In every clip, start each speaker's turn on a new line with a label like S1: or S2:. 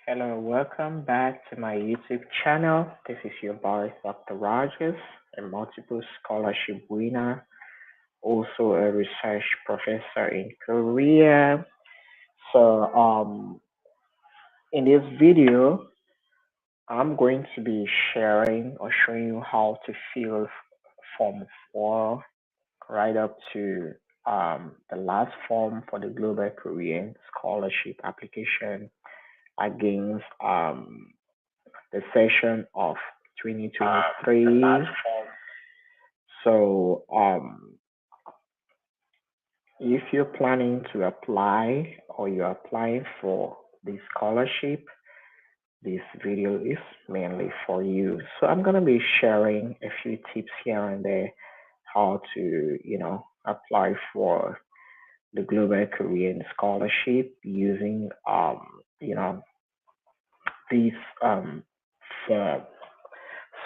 S1: Hello, welcome back to my YouTube channel. This is your boy, Dr. Rogers, a multiple scholarship winner, also a research professor in Korea. So, in this video, I'm going to be sharing or showing you how to fill Form 4 right up to the last form for the Global Korean Scholarship application against the session of 2023. So, if you're planning to apply or you're applying for the scholarship, this video is mainly for you. So, I'm going to be sharing a few tips here and there how to, apply for the Global Korean Scholarship using, this form.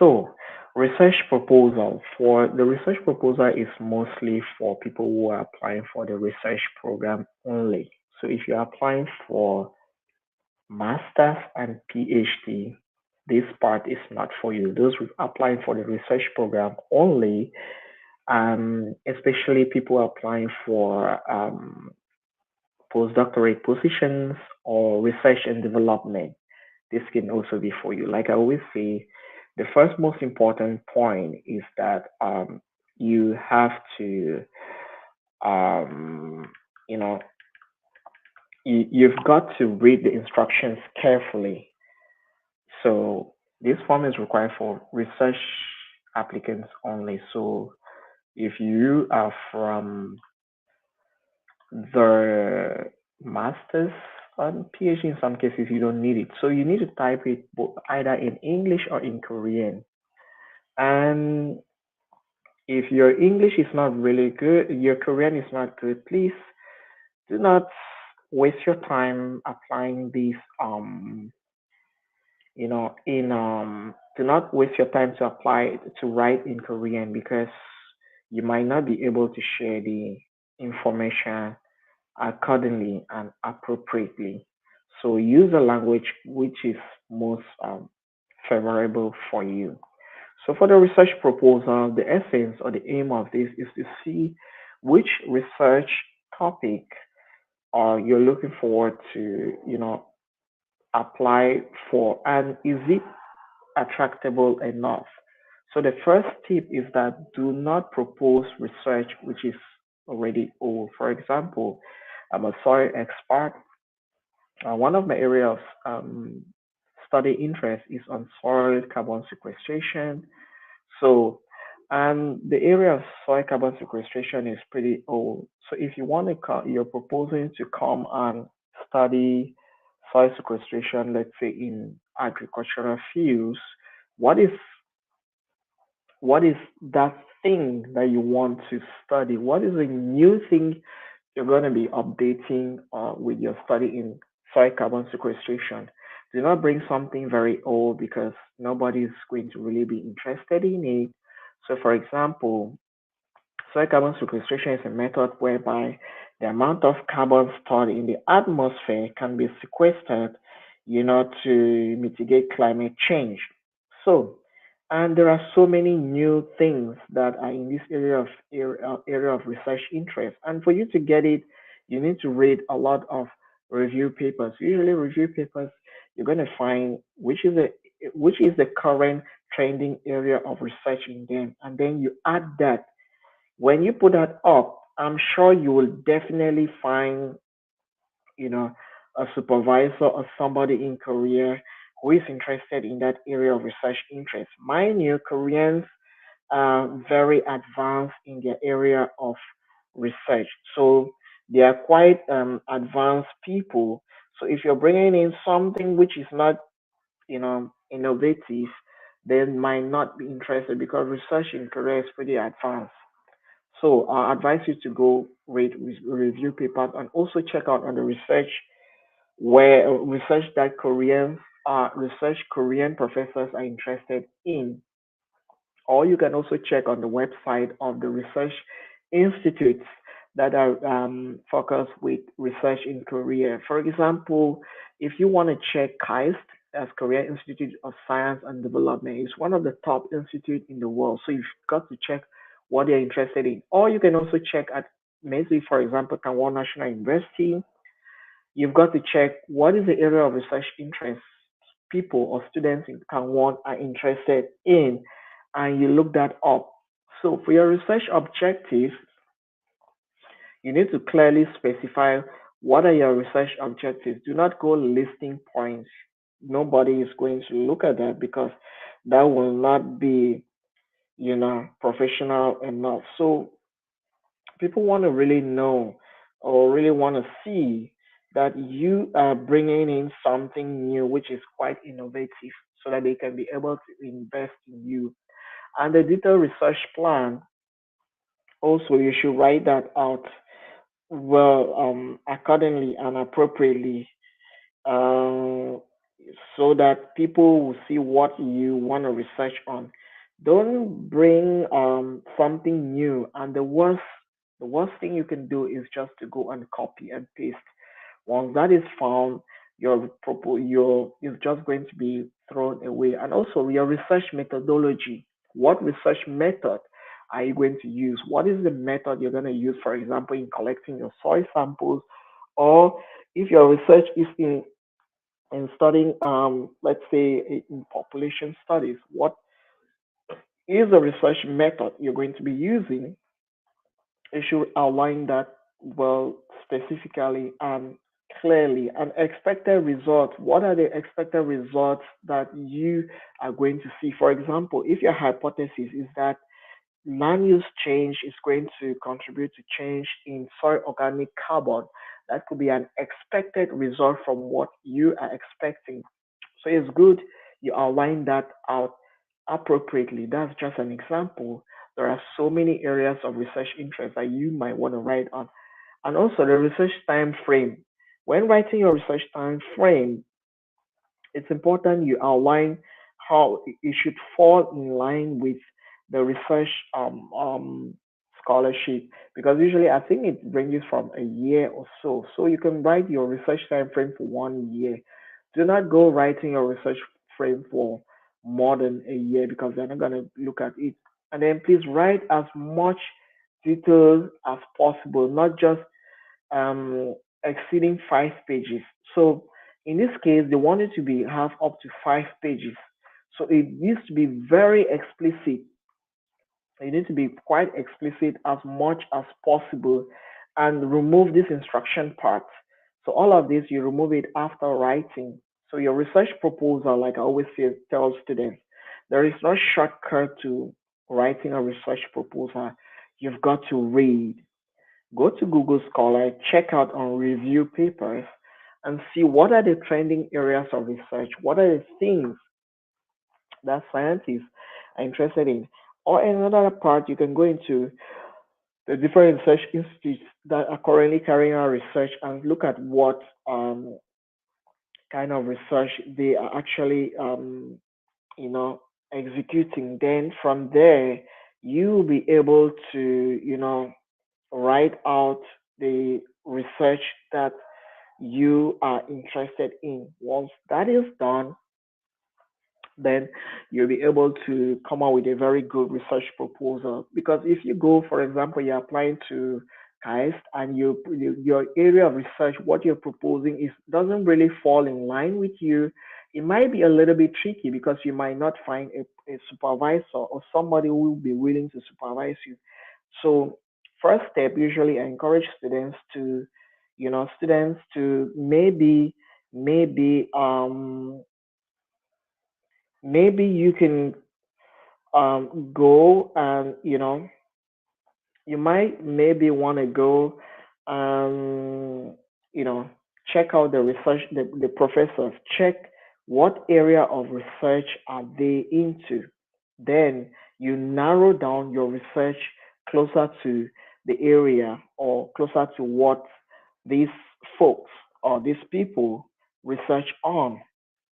S1: So, research proposal for the research proposal is mostly for people who are applying for the research program only. So, if you're applying for master's and PhD, this part is not for you. Those who are applying for the research program only, especially people applying for postdoctorate positions or research and development, this can also be for you. Like I always say, the first most important point is that you have to, um, you know, you've got to read the instructions carefully. So this form is required for research applicants only. So if you are from the master's and PhD, in some cases you don't need it. So you need to type it either in English or in Korean. And if your English is not really good, your Korean is not good, please do not waste your time applying these in do not waste your time to apply to write in Korean because you might not be able to share the information accordingly and appropriately. So use a language which is most favorable for you. So for the research proposal, the essence or the aim of this is to see which research topic you're looking forward to, apply for, and is it attractable enough? So the first tip is that do not propose research which is already old. For example, I'm a soil expert. One of my areas of study interest is on soil carbon sequestration. So, and the area of soil carbon sequestration is pretty old. So, if you want to, you're proposing to come and study soil sequestration, let's say in agricultural fields, what is what is that thing that you want to study? What is the new thing you're going to be updating with your study in soil carbon sequestration? Do not bring something very old because nobody is going to really be interested in it. So, for example, soil carbon sequestration is a method whereby the amount of carbon stored in the atmosphere can be sequestered, to mitigate climate change. So, and there are so many new things that are in this area of research interest. And for you to get it, you need to read a lot of review papers. Usually, review papers you're going to find which is the current trending area of research in them, and then you add that. When you put that up, I'm sure you will definitely find, you know, a supervisor or somebody in Korea who is interested in that area of research interest. Mind you, Koreans are very advanced in their area of research. So they are quite advanced people. So if you're bringing in something which is not, innovative, they might not be interested because research in Korea is pretty advanced. So I advise you to go read review papers and also check out on the research where research that Korean professors are interested in. Or you can also check on the website of the research institutes that are focused with research in Korea. For example, If you want to check KAIST, that's Korea Institute of Science and Development, it's one of the top institutes in the world. So you've got to check what they're interested in. Or you can also check at maybe, for example, Taiwan National University. You've got to check what is the area of research interest people or students in Taiwan are interested in, and you look that up. So for your research objectives, you need to clearly specify what are your research objectives. Do not go listing points. Nobody is going to look at that because that will not be, professional enough. So people want to really know or really want to see that you are bringing in something new, which is quite innovative, so that they can be able to invest in you. And the detailed research plan, also, you should write that out well, accordingly and appropriately, uh, so that people will see what you want to research on. Don't bring something new, and the worst thing you can do is just to go and copy and paste. Once that is found, your is just going to be thrown away. And also your research methodology. What research method are you going to use? What is the method you're going to use, for example, in collecting your soil samples, or if your research is in studying, let's say, in population studies, what is the research method you're going to be using? You should outline that well specifically and clearly. And expected results, what are the expected results that you are going to see? For example, if your hypothesis is that land use change is going to contribute to change in soil organic carbon, that could be an expected result from what you are expecting. So it's good you outline that out appropriately. That's just an example. There are so many areas of research interest that you might want to write on. And also the research time frame. When writing your research time frame, it's important you outline how it should fall in line with the research scholarship, because usually I think it ranges from a year or so. So you can write your research time frame for 1 year. Do not go writing your research frame for more than a year because they're not going to look at it. And then please write as much details as possible, not just um, exceeding 5 pages. So in this case, they want it to be have up to 5 pages. So it needs to be very explicit. You need to be quite explicit as much as possible and remove this instruction part. So all of this, you remove it after writing. So your research proposal, like I always say, tell students, there is no shortcut to writing a research proposal. You've got to read. Go to Google Scholar, check out on review papers, and see what are the trending areas of research, what are the things that scientists are interested in. Or another part, you can go into the different research institutes that are currently carrying out research and look at what kind of research they are actually, you know, executing. Then from there, you will be able to, write out the research that you are interested in. Once that is done, then you'll be able to come up with a very good research proposal. Because if you go, for example, you're applying to KAIST and your area of research, what you're proposing is doesn't really fall in line with you, it might be a little bit tricky because you might not find a supervisor or somebody who will be willing to supervise you. So first step, usually I encourage students to maybe maybe you can go and you might maybe want to go um you know check out the research, the professors, check what area of research are they into. Then you narrow down your research closer to the area or closer to what these folks or these people research on.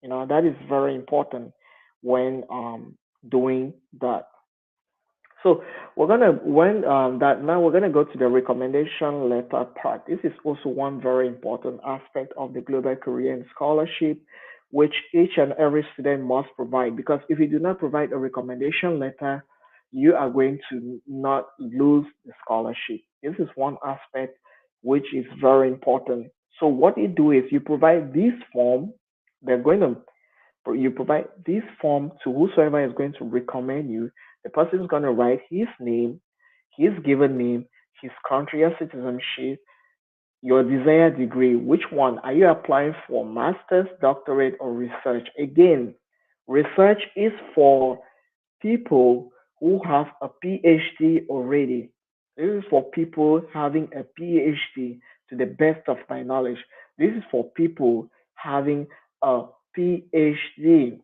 S1: That is very important when doing that. So we're gonna when that now we're gonna go to the recommendation letter part. This is also one very important aspect of the Global Career and Scholarship, which each and every student must provide. Because if you do not provide a recommendation letter, you are going to not lose the scholarship. This is one aspect which is very important. So what you do is you provide this form. They're going to you provide this form to whosoever is going to recommend you. The person is going to write his name, his given name, his country of citizenship, your desired degree. Which one are you applying for? Master's, doctorate, or research? Again, research is for people who have a PhD already. This is for people having a PhD to the best of my knowledge. This is for people having a PhD.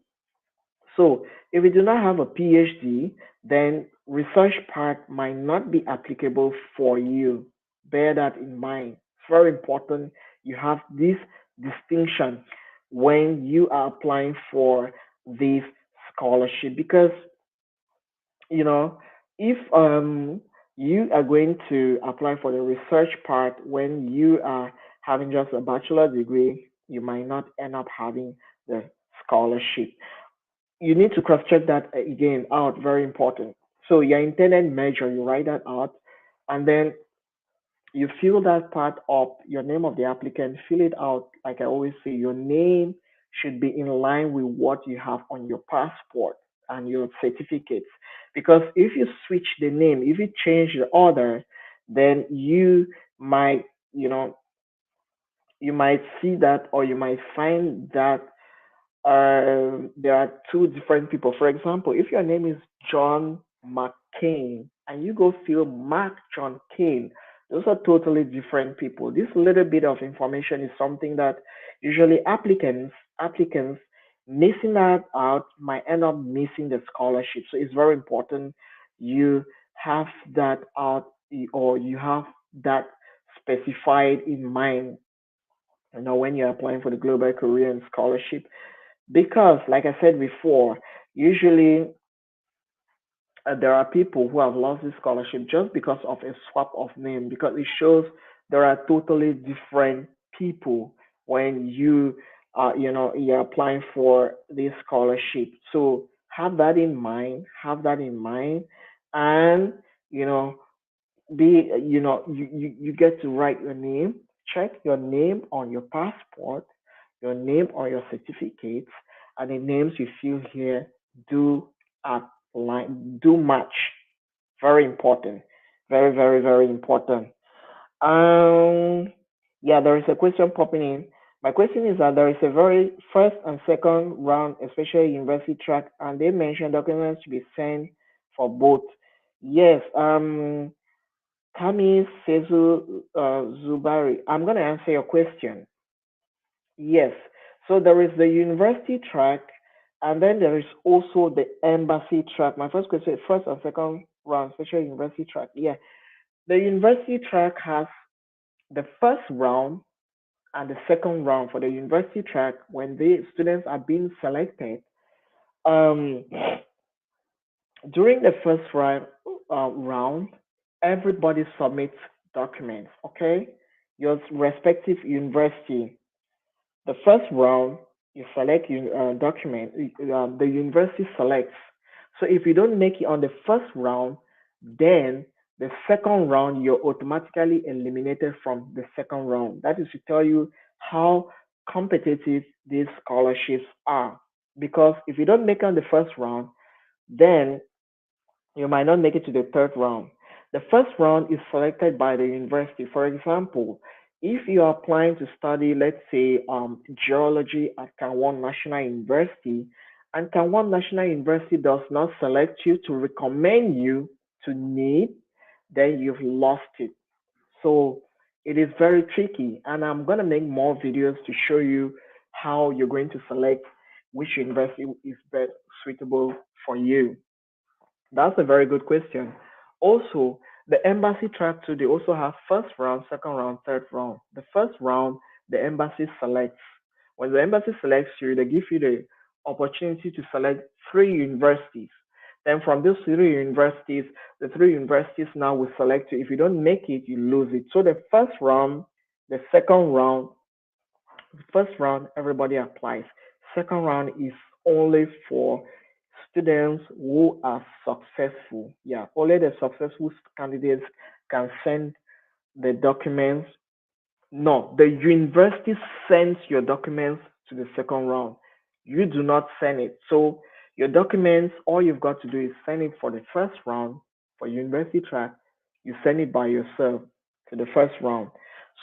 S1: So if you do not have a PhD, then research part might not be applicable for you. Bear that in mind. It's very important you have this distinction when you are applying for this scholarship because you know if you are going to apply for the research part when you are having just a bachelor degree, you might not end up having the scholarship. You need to cross check that again out. Very important. So your intended measure, you write that out, and then you fill that part up, your name of the applicant, fill it out. Like I always say, your name should be in line with what you have on your passport and your certificates. Because if you switch the name, if you change the order, then you might, you know, you might see that or you might find that there are two different people. For example, if your name is John McCain and you go fill Mark John Kane, those are totally different people. This little bit of information is something that usually applicants missing that out might end up missing the scholarship. So it's very important you have that out or you have that specified in mind. When you're applying for the Global Career and Scholarship, because like I said before, usually there are people who have lost this scholarship just because of a swap of name, because it shows there are totally different people when you're applying for this scholarship. So have that in mind, and you know you get to write your name, check your name on your passport, your name on your certificates, and the names you fill here do do match. Very important. Very, very, very important. Um, yeah, there is a question popping in. My question is that there is a very first and second round, especially university track, and they mentioned documents to be sent for both. Yes, Kami Sezu Zubari, I'm going to answer your question. Yes. So there is the university track, and then there is also the embassy track. My first question is first and second round, special university track. Yeah. The university track has the first round and the second round. For the university track, when the students are being selected, um, during the first round, everybody submits documents, okay? Your respective university. The first round, you select your document, the university selects. So if you don't make it on the first round, then the second round, you're automatically eliminated from the second round. That is to tell you how competitive these scholarships are. Because if you don't make it on the first round, then you might not make it to the third round. The first round is selected by the university. For example, if you are applying to study, let's say, geology at Kanwan National University, and Kanwan National University does not select you to recommend you to need, then you've lost it. So it is very tricky, and I'm going to make more videos to show you how you're going to select which university is best suitable for you. That's a very good question. Also, the embassy track too, they also have first round, second round, third round. The first round, the embassy selects. When the embassy selects you, they give you the opportunity to select three universities. Then from these three universities, the three universities now will select you. If you don't make it, you lose it. So the first round, the second round, first round, everybody applies. Second round is only for students who are successful. Yeah, only the successful candidates can send the documents. No, the university sends your documents to the second round. You do not send it. So your documents, all you've got to do is send it for the first round for university track. You send it by yourself to the first round.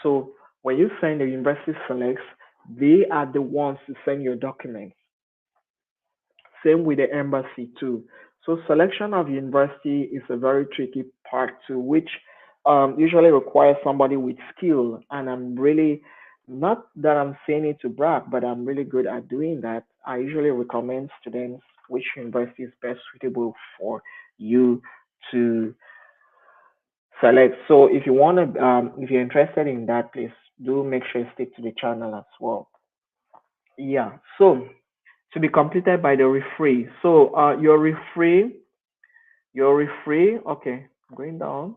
S1: So when you send, the university selects, they are the ones to send your documents. Same with the embassy too. So selection of university is a very tricky part too, which usually requires somebody with skill. And I'm really, not that I'm saying it to brag, but I'm really good at doing that. I usually recommend students which university is best suitable for you to select. So if you want to, if you're interested in that, please do make sure you stick to the channel as well. Yeah. So to be completed by the referee. So your referee, okay, going down.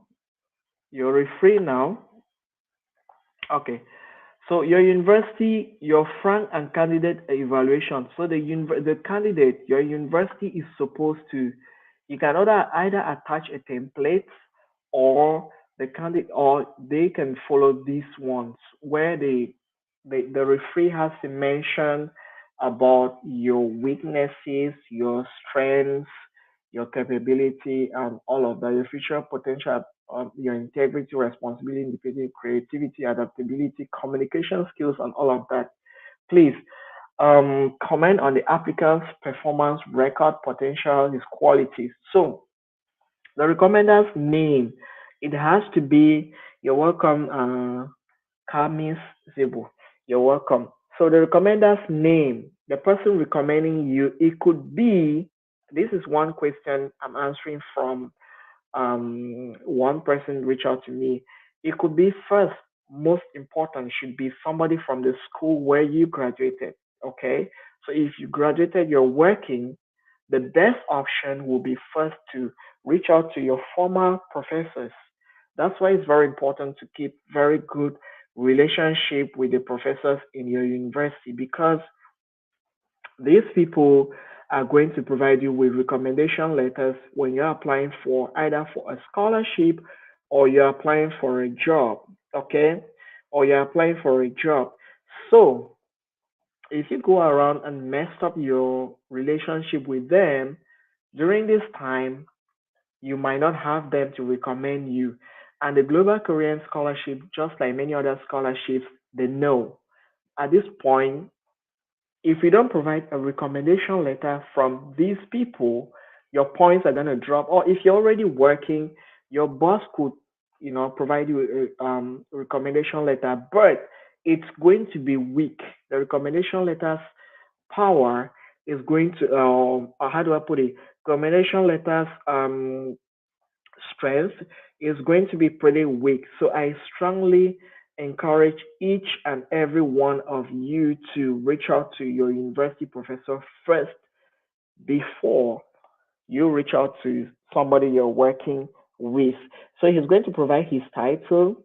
S1: Your referee now. Okay. So your university, your frank and candidate evaluation. So the candidate, your university is supposed to, you can either attach a template, or the candidate, or they can follow these ones where the referee has to mention about your weaknesses, your strengths, your capability, and all of that, your future potential, your integrity, responsibility, independence, creativity, adaptability, communication skills, and all of that. Please comment on the applicant's performance, record, potential, his qualities. So the recommender's name, it has to be, you're welcome, Kamis Zebu. You're welcome. So the recommender's name, the person recommending you, it could be, this is one question I'm answering from one person reach out to me. It could be, first, most important should be somebody from the school where you graduated. Okay. So if you graduated, you're working, the best option will be first to reach out to your former professors. That's why it's very important to keep very good relationship with the professors in your university, because these people are going to provide you with recommendation letters when you're applying for either for a scholarship, or you're applying for a job, okay? Or you're applying for a job. So if you go around and mess up your relationship with them during this time, you might not have them to recommend you. And the Global Korean Scholarship, just like many other scholarships, they know at this point, if you don't provide a recommendation letter from these people, your points are going to drop. Or if you're already working, your boss could, provide you a recommendation letter, but it's going to be weak. The recommendation letter's power is going to, how do I put it? Recommendation letters strength is going to be pretty weak. So I strongly encourage each and every one of you to reach out to your university professor first before you reach out to somebody you're working with. So he's going to provide his title,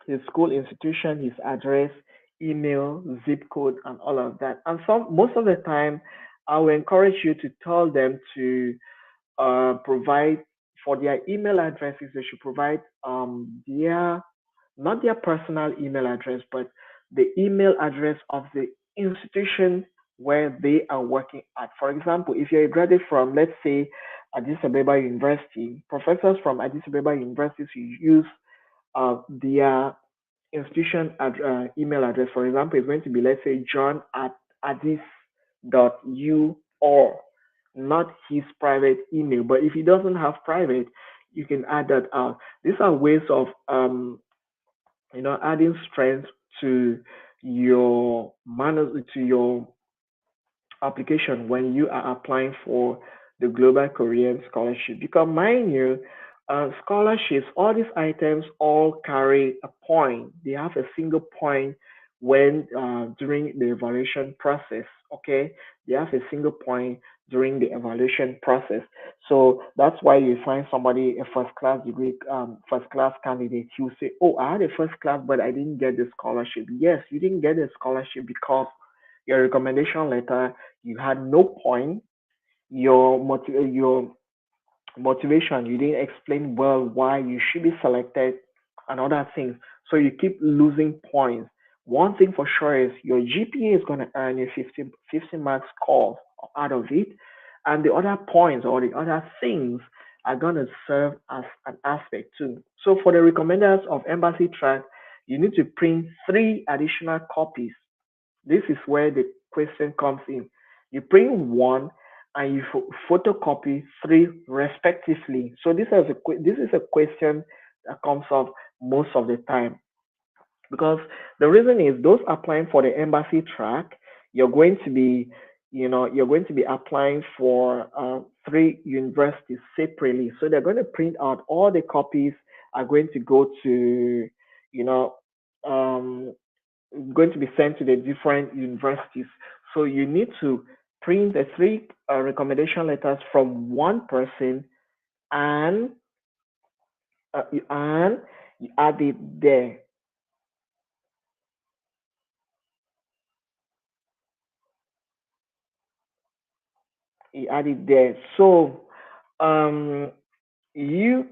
S1: his school institution, his address, email, zip code, and all of that. And most of the time, I will encourage you to tell them to provide, for their email addresses, they should provide their, not their personal email address, but the email address of the institution where they are working at. For example, if you're a graduate from, let's say, Addis Ababa University, professors from Addis Ababa University use their institution email address. For example, it's going to be, let's say, John at addis.u, or not his private email. But if he doesn't have private, you can add that out. These are ways of adding strength to your manners, to your application when you are applying for the Global Korean Scholarship. Because mind you, scholarships, all these items all carry a point. They have a single point when during the evaluation process. Okay, they have a single point during the evaluation process. So that's why you find somebody a first class degree, first class candidate. You say, "Oh, I had a first class, but I didn't get the scholarship." Yes, you didn't get the scholarship because your recommendation letter, you had no point. Your motivation, you didn't explain well why you should be selected and other things. So you keep losing points. One thing for sure is your GPA is going to earn you 50 marks score out of it. And the other points or the other things are going to serve as an aspect too. So for the recommenders of embassy track, you need to print 3 additional copies. This is where the question comes in. You print one and you photocopy 3 respectively. So this is a question that comes up most of the time, because the reason is those applying for the embassy track, you're going to be, you're going to be applying for 3 universities separately. So they're going to print out all the copies are going to go to, you know, um, going to be sent to the different universities. So you need to print the 3 recommendation letters from one person, and and you add it there. You add it there. So um, you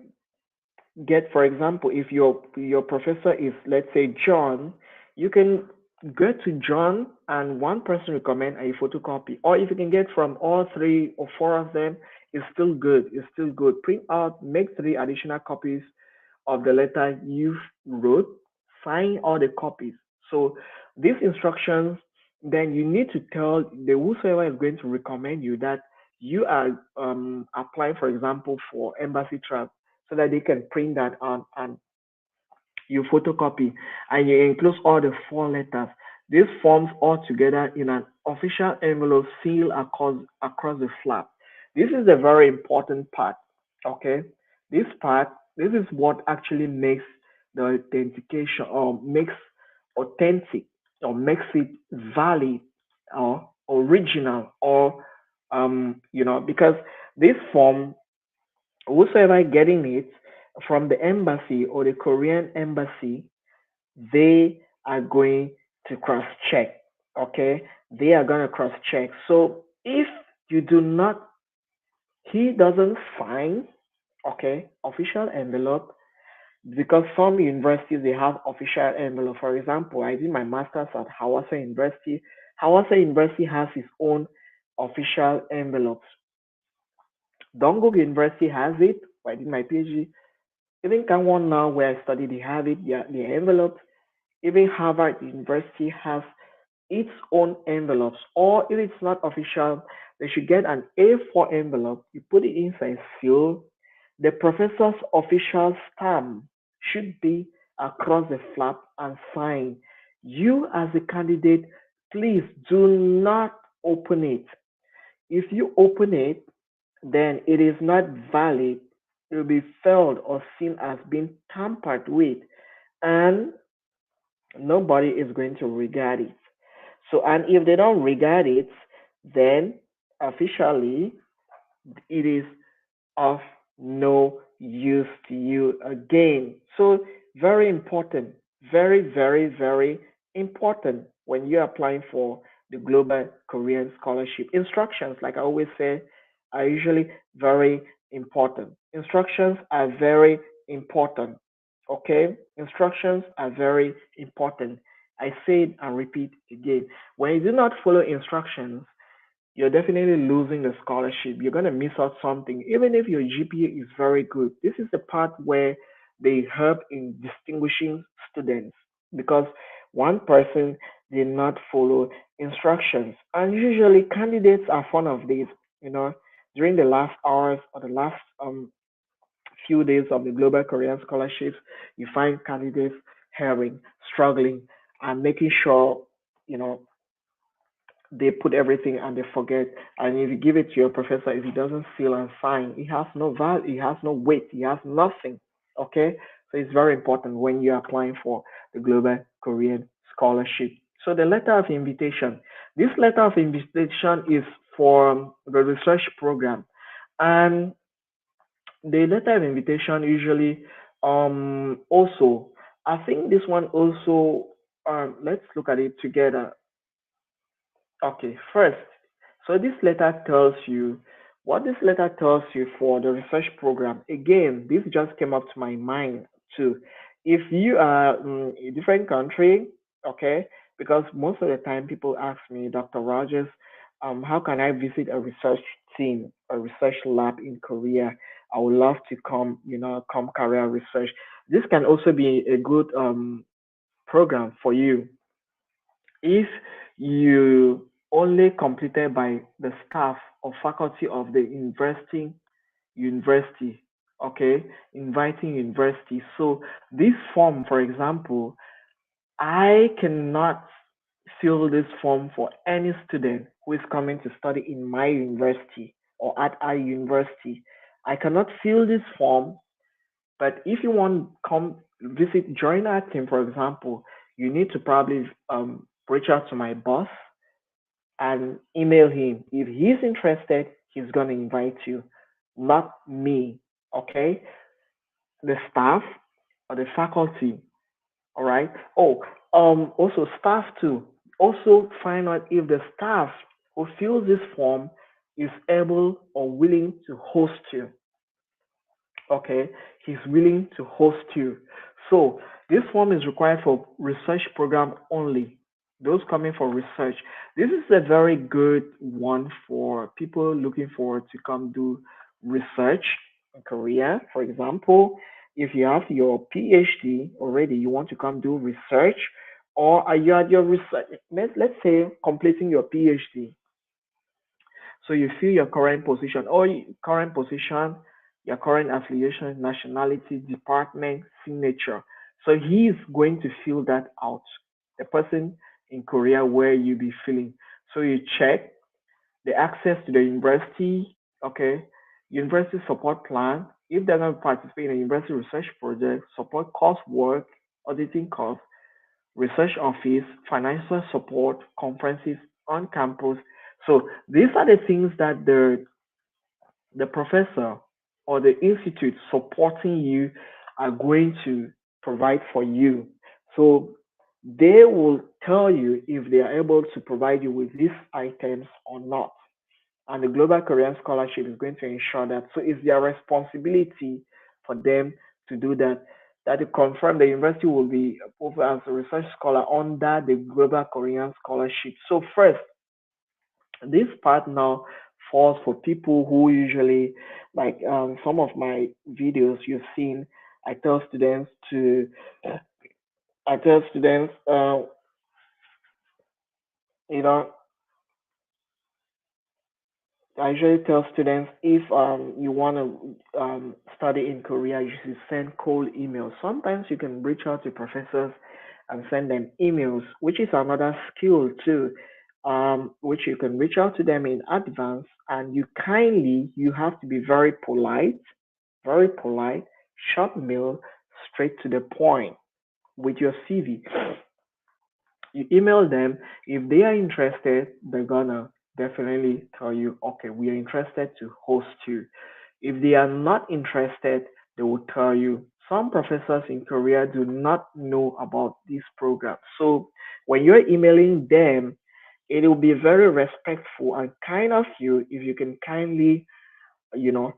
S1: get, for example, if your professor is, let's say, John, you can go to John and one person recommend a photocopy, or if you can get from all 3 or 4 of them, it's still good. It's still good. Print out, make 3 additional copies of the letter you wrote, sign all the copies. So these instructions, then you need to tell the whosoever is going to recommend you that you are applying, for example, for embassy travel, so that they can print that out and you photocopy and you enclose all the 4 letters. This forms all together in an official envelope sealed across the flap. This is a very important part. Okay, this part, this is what actually makes the authentication, or makes authentic, or makes it valid or original, or because this form, whosoever getting it from the embassy or the Korean embassy, they are going to cross check. Okay, they are going to cross check. So if you do not, he doesn't sign, okay, official envelope, because some universities they have official envelope. For example, I did my master's at Hawassa University. Hawassa University has its own official envelopes. Dongguk University has it. I did my PhD. Even Kangwon now, where I study, they have it, the envelopes. Even Harvard University has its own envelopes. Or if it's not official, they should get an A4 envelope. You put it inside, seal. The professor's official stamp should be across the flap and sign. You, as a candidate, please do not open it. If you open it, then it is not valid. It will be felt or seen as being tampered with, and nobody is going to regard it. So, and if they don't regard it, then officially it is of no use to you again. So, very important, very, very, very important when you're applying for the Global Korean Scholarship. Instructions, like I always say, are usually very important. Instructions are very important. Okay? Instructions are very important. I say it and repeat again. When you do not follow instructions, you're definitely losing the scholarship. You're going to miss out something, even if your GPA is very good. This is the part where they help in distinguishing students, because one person did not follow instructions. And usually, candidates are fond of this, you know, during the last hours or the last few days of the Global Korean Scholarships, you find candidates herring, struggling, and making sure, you know, they put everything and they forget. And if you give it to your professor, if he doesn't seal and sign, it has no value, it has no weight, it has nothing. Okay? So it's very important when you're applying for the Global Korean Scholarship. So the letter of invitation. This letter of invitation is for the research program. And the letter of invitation usually also, I think this one also, let's look at it together. Okay, first, so this letter tells you what this letter tells you for the research program. Again, this just came up to my mind too. If you are in a different country, okay, because most of the time people ask me, Dr. Rogers, how can I visit a research team, a research lab in Korea? I would love to come, come career research. This can also be a good program for you if you only completed by the staff or faculty of the university, okay, inviting university. So this form, for example, I cannot fill this form for any student who is coming to study in my university or at our university. I cannot fill this form, but if you want come visit join our team, for example, you need to probably reach out to my boss and email him. If he's interested, he's gonna invite you, not me. Okay, the staff or the faculty. All right. Oh, also staff too. Also find out if the staff who fills this form is able or willing to host you. Okay, he's willing to host you. So this form is required for research program only. Those coming for research. This is a very good one for people looking forward to come do research in Korea. For example, if you have your PhD already, you want to come do research, or are you at your research? Let's say completing your PhD, so you fill your current position or current position, your current affiliation, nationality, department, signature. So he is going to fill that out. The person in Korea where you be filling. So you check the access to the university, okay, university support plan. If they're going to participate in a university research project, support coursework, auditing costs, research office, financial support, conferences on campus. So these are the things that the professor or the institute supporting you are going to provide for you. So they will tell you if they are able to provide you with these items or not. And the Global Korean Scholarship is going to ensure that. So it's their responsibility for them to do that. That to confirm the university will be approved as a research scholar under the Global Korean Scholarship. So first, this part now falls for people who usually like some of my videos you've seen. I tell students to I tell students you know I usually tell students if you want to study in Korea, you should send cold emails. Sometimes you can reach out to professors and send them emails, which is another skill too, which you can reach out to them in advance. And you have to be very polite, short mail, straight to the point with your CV. You email them. If they are interested, they're gonna definitely tell you, okay, we are interested to host you. If they are not interested, they will tell you. Some professors in Korea do not know about this program. So when you're emailing them, it will be very respectful and kind of you if you can kindly,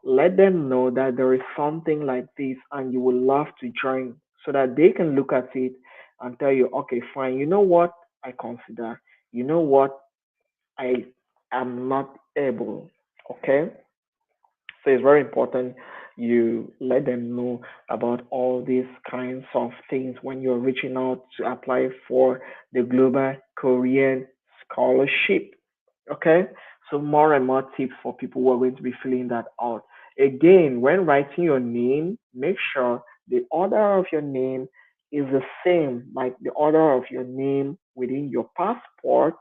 S1: let them know that there is something like this and you would love to join so that they can look at it and tell you, okay, fine, you know what I consider, you know what I am not able. Okay. So it's very important you let them know about all these kinds of things when you're reaching out to apply for the Global Korean Scholarship. Okay, so more and more tips for people who are going to be filling that out. Again, when writing your name, make sure the order of your name is the same, like the order of your name within your passport,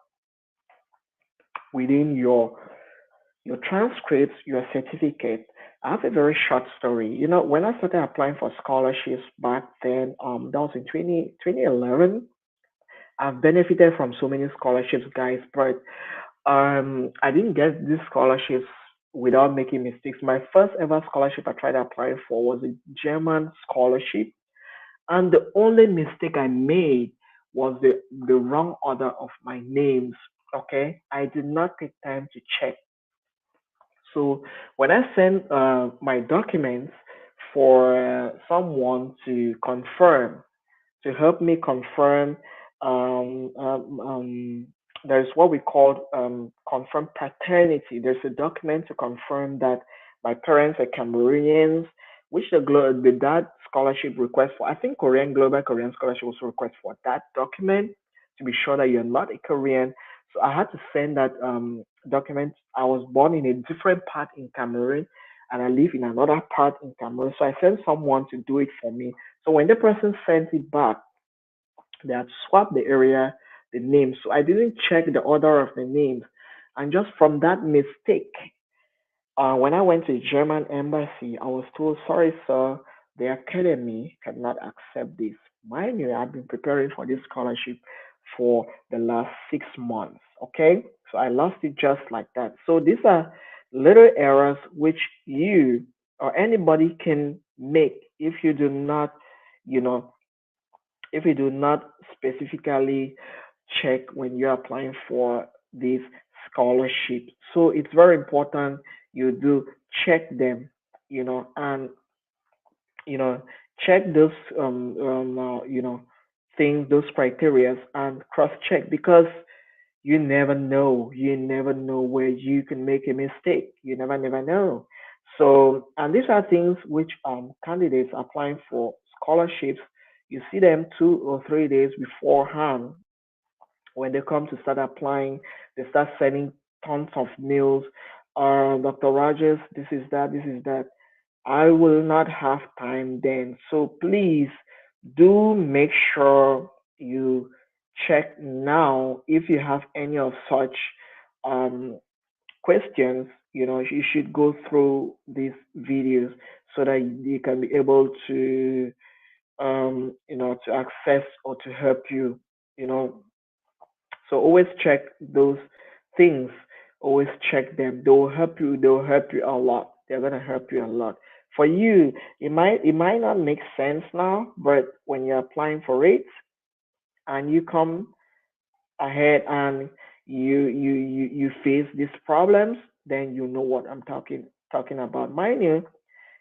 S1: within your transcripts, your certificate. I have a very short story. When I started applying for scholarships back then, that was in 2011. I've benefited from so many scholarships, guys, but I didn't get these scholarships without making mistakes. My first ever scholarship I tried applying for was a German scholarship, and the only mistake I made was the wrong order of my names. Okay, I did not take time to check. So when I sent my documents for someone to confirm, to help me confirm, um, um, um, there's what we call confirm paternity. There's a document to confirm that my parents are Cameroonians, which the that scholarship request for. I think Global Korean scholarship also request for that document to be sure that you're not a Korean. So I had to send that document. I was born in a different part in Cameroon, and I live in another part in Cameroon. So I sent someone to do it for me. So when the person sent it back, they had swapped the area, the names. So I didn't check the order of the names. And just from that mistake, when I went to the German embassy, I was told, sorry, sir, the academy cannot accept this. Mind you, I've been preparing for this scholarship for the last 6 months. Okay. So I lost it just like that. So these are little errors which you or anybody can make if you do not, you know, if you do not specifically check when you're applying for this scholarship. So it's very important you do check them, and you know check those things, those criteria, and cross check because you never know where you can make a mistake. You never know. So, and these are things which candidates applying for scholarships, you see them 2 or 3 days beforehand. When they come to start applying, they start sending tons of mails. Dr. Rogers, this is that, this is that. I will not have time then. So please do make sure you check now if you have any of such um, questions. You should go through these videos so that you can be able to access or to help you. You know, so always check those things. Always check them. They will help you. They will help you a lot. They're gonna help you a lot. For you, it might not make sense now, but when you're applying for it and you come ahead and you face these problems, then you know what I'm talking about. Mind you,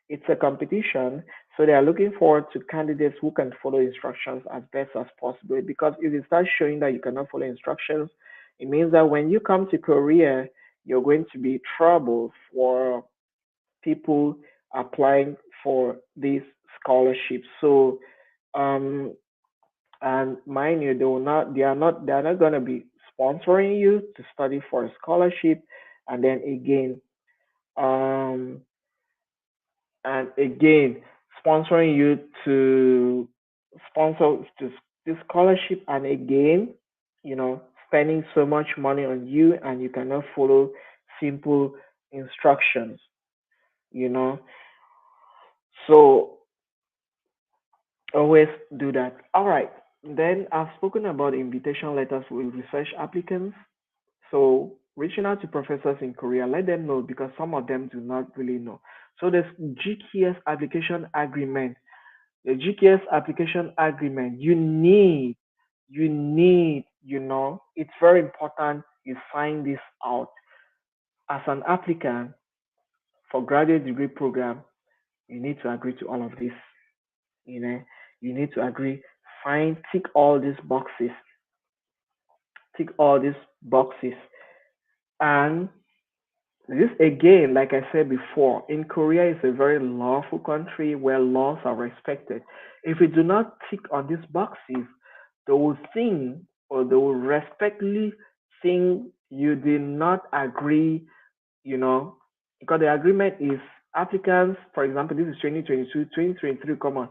S1: it's a competition, so they are looking forward to candidates who can follow instructions as best as possible. Because if you start showing that you cannot follow instructions, it means that when you come to Korea, you're going to be trouble for people applying for these scholarships. So, um, and mind you, they are not going to be sponsoring you to study for a scholarship, and then um, again sponsoring you to sponsor to this scholarship, and again spending so much money on you and you cannot follow simple instructions you know so always do that. All right, then I've spoken about invitation letters with research applicants. So reaching out to professors in Korea, let them know because some of them do not really know. So there's GKS application agreement. The GKS application agreement, it's very important you sign this out. As an applicant for graduate degree program, you need to agree to all of this. You know, you need to agree, sign, tick all these boxes. And this again, like I said before, in Korea is a very lawful country where laws are respected. If you do not tick on these boxes, they will think or they will respectfully think you did not agree, you know, because the agreement is applicants, for example, this is 2022, 2023, come on,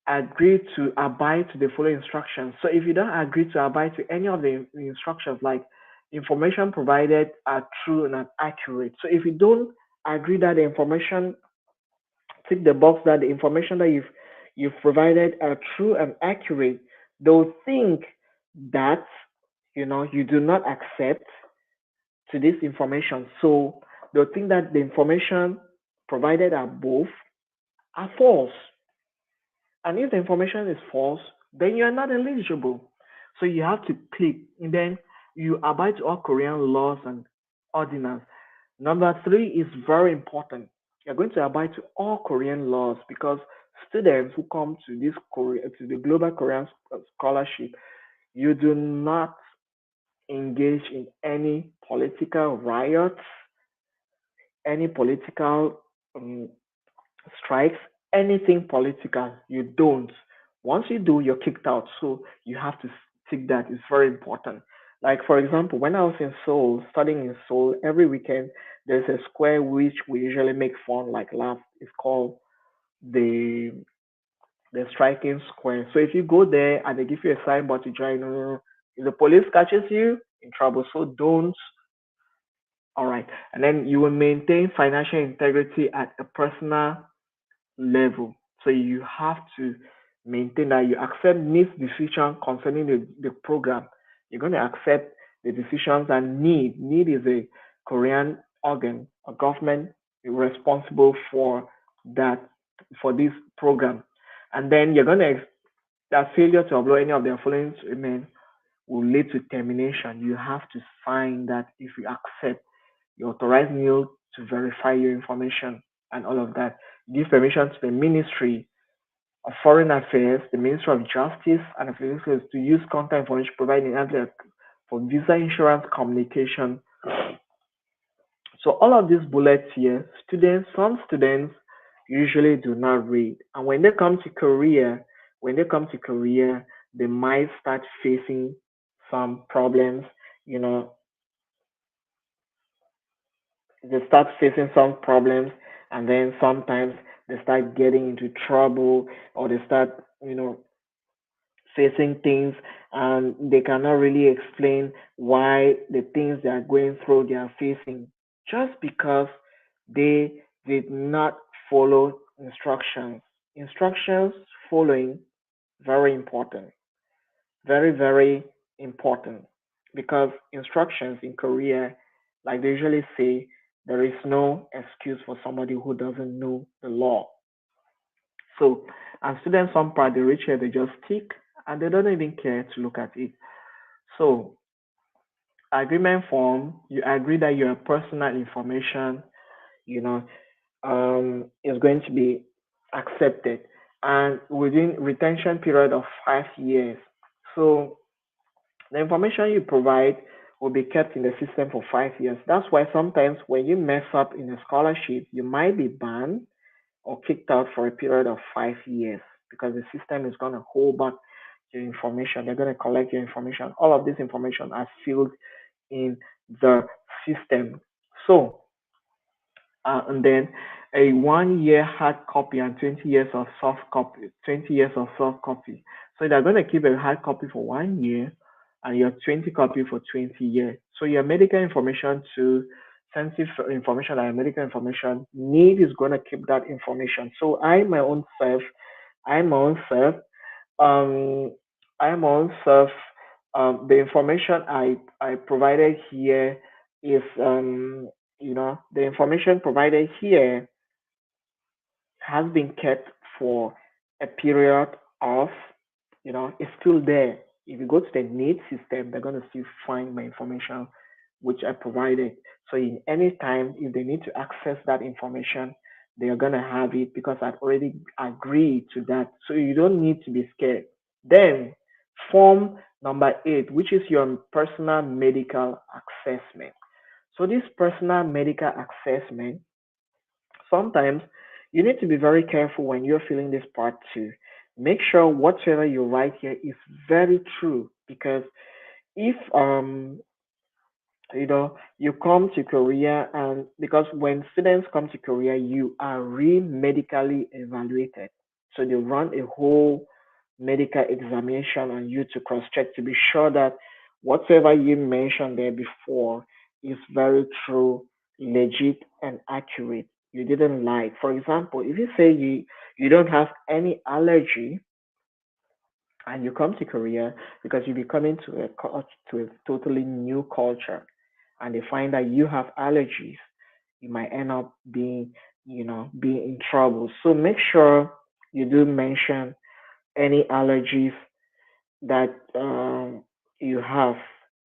S1: agree to abide to the following instructions. So if you don't agree to abide to any of the instructions, like information provided are true and are accurate. So if you don't agree that the information, tick the box that the information that you've provided are true and accurate, they'll think that you do not accept to this information. So they'll think that the information provided above are false. And if the information is false, then you're not eligible. So you have to click, and then you abide to all Korean laws and ordinance. Number three is very important. You're going to abide to all Korean laws because students who come to this Korea to the Global Korean Scholarship, you do not engage in any political riots, any political um, strikes, anything political. You don't. Once you do, you're kicked out. So you have to take that. It's very important. Like for example, when I was in Seoul, studying in Seoul, every weekend there's a square which we usually make fun, like laugh. It's called the the striking square. So if you go there and they give you a signboard to join, no, no, no. If the police catches you, in trouble. So don't. All right. And then you will maintain financial integrity at a personal level. So you have to maintain that you accept NIST decision concerning the program. You're going to accept the decisions and need. Need is a Korean organ, a government responsible for that, for this program. And then you're going to, that failure to upload any of the following statements will lead to termination. You have to sign that if you accept, you authorize NIL to verify your information and all of that. Give permission to the Ministry of Foreign Affairs, the Ministry of Justice, and officials to use contact information provided in Adler for visa insurance communication. So all of these bullets here, some students usually do not read. And when they come to Korea, they might start facing some problems, you know, they start facing some problems, and then sometimes they start getting into trouble, or they start, facing things, and they cannot really explain why the things they are going through they are facing, just because they did not follow instructions. Instructions following, very important, very very important, because instructions in Korea, like they usually say, there is no excuse for somebody who doesn't know the law. So, and students, some part they reach here, they just tick and they don't even care to look at it. So, agreement form, you agree that your personal information, you know, is going to be accepted, and within retention period of 5 years. So, the information you provide will be kept in the system for 5 years. That's why sometimes when you mess up in a scholarship, you might be banned or kicked out for a period of 5 years, because the system is going to hold back your information. They're going to collect your information. All of this information are filled in the system. So, and then a 1 year hard copy and 20 years of soft copy, 20 years of soft copy. So they're going to keep a hard copy for 1 year and your 20 copy for 20 years. So your medical information to sensitive information and medical information need is going to keep that information. So I my own self, um, I my own self, the information I provided here is, the information provided here has been kept for a period of, it's still there. If you go to the need system, they're going to still find my information which I provided. So in any time, if they need to access that information, they are going to have it because I've already agreed to that. So you don't need to be scared. Then form number 8, which is your personal medical assessment. So this personal medical assessment, sometimes you need to be very careful when you're filling this part too. Make sure whatever you write here is very true, because if you come to Korea, and because when students come to Korea, you are re-medically evaluated. So they run a whole medical examination on you to cross-check to be sure that whatever you mentioned there before is very true, legit, and accurate. You didn't lie. For example, if you say you don't have any allergy and you come to Korea, because you'll be coming to to a totally new culture, and they find that you have allergies, you might end up being in trouble. So make sure you do mention any allergies that you have,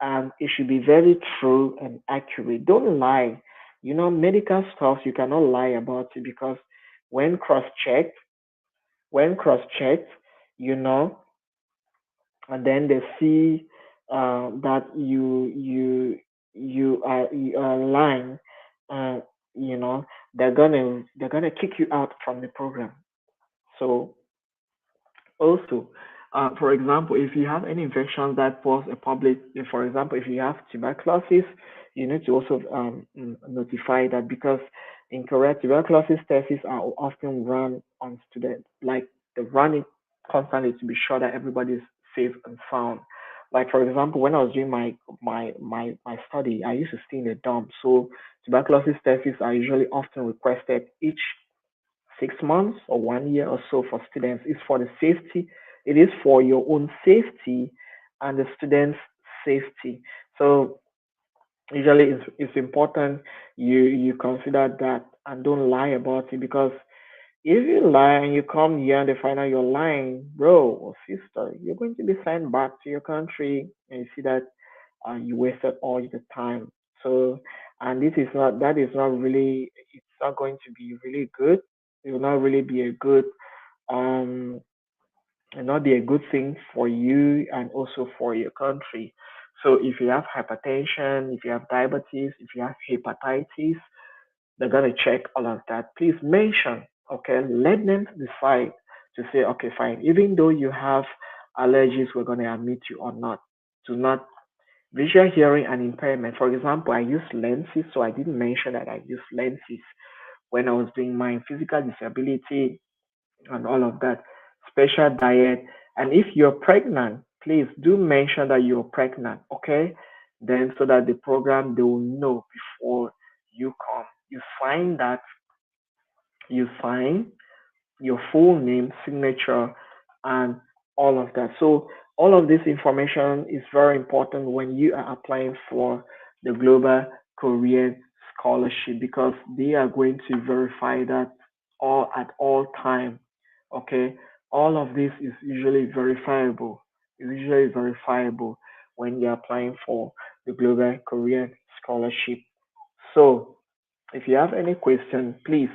S1: and it should be very true and accurate. Don't lie. Medical stuff you cannot lie about it, because when cross-checked, when cross-checked, you know, and then they see that you are lying, uh, you know, they're gonna kick you out from the program. So also, for example, if you have any infections that pose a public, if, for example, if you have tuberculosis, you need to also notify that, because incorrect tuberculosis tests are often run on students. Like, they run it constantly to be sure that everybody's safe and sound. Like, for example, when I was doing my study, I used to stay in the dorm. So tuberculosis tests are usually often requested each 6 months or 1 year or so for students. Is for the safety. It is for your own safety and the students' safety. So usually it's important you consider that and don't lie about it, because if you lie and you come here and they find out you're lying, bro or sister, you're going to be sent back to your country, and you see that you wasted all the time. So, and that is not really, it's not going to be really good. It will not really be a good, um, and not be a good thing for you and also for your country. So, if you have hypertension, if you have diabetes, if you have hepatitis, they're going to check all of that. Please mention, okay, let them decide to say, okay, fine, even though you have allergies, we're going to admit you or not. Do not visual hearing and impairment. For example, I use lenses, so I didn't mention that I use lenses when I was doing my physical disability and all of that. Special diet. And if you're pregnant, please do mention that you're pregnant, okay? Then, so that the program, they will know before you come. You sign your full name, signature, and all of that. So all of this information is very important when you are applying for the Global Korean Scholarship, because they are going to verify that all at all time. Okay, all of this is usually verifiable. It's usually verifiable when you're applying for the Global Korean Scholarship. So if you have any question, please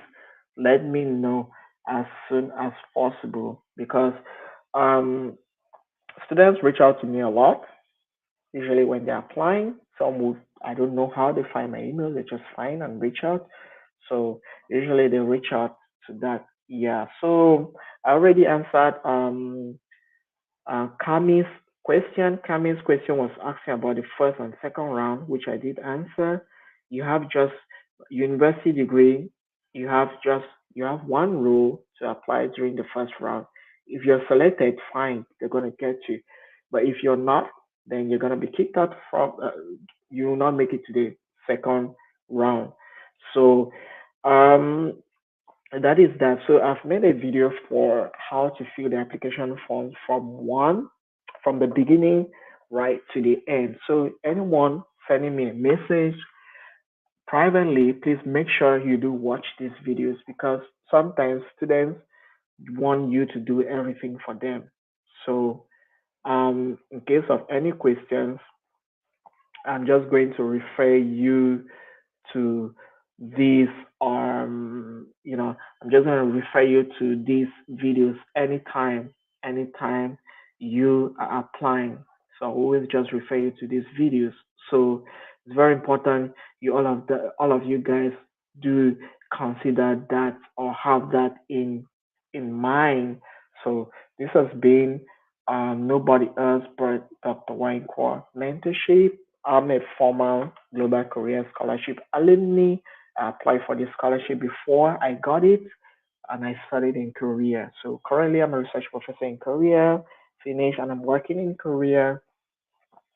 S1: let me know as soon as possible, because um, students reach out to me a lot, usually when they're applying. Some would, I don't know how they find my email, they just find and reach out. So usually they reach out to that. Yeah. So I already answered Kami's question was asking about the first and second round, which I did answer. You have just university degree. You have just you have one role to apply during the first round. If you're selected, fine, they're gonna get you. But if you're not, then you're gonna be kicked out from. You will not make it to the second round. So, um, that is that. So I've made a video for how to fill the application form from the beginning right to the end. So anyone sending me a message privately, please make sure you do watch these videos, because sometimes students want you to do everything for them. So in case of any questions, I'm just going to refer you to these I'm just going to refer you to these videos anytime you are applying. So I always just refer you to these videos. So it's very important all of you guys do consider that or have that in mind. So this has been nobody else but Dr. Winecore Mentorship. I'm a former Global Career Scholarship alumni. I applied for this scholarship before I got it, and I studied in Korea. So currently, I'm a research professor in Korea, finished, and I'm working in Korea.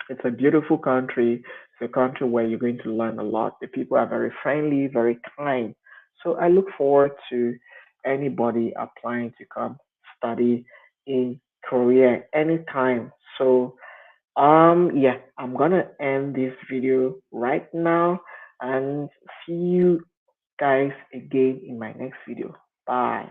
S1: It's a beautiful country. It's a country where you're going to learn a lot. The people are very friendly, very kind. So I look forward to anybody applying to come study in Korea anytime. So Yeah, I'm gonna end this video right now and see you guys again in my next video. Bye.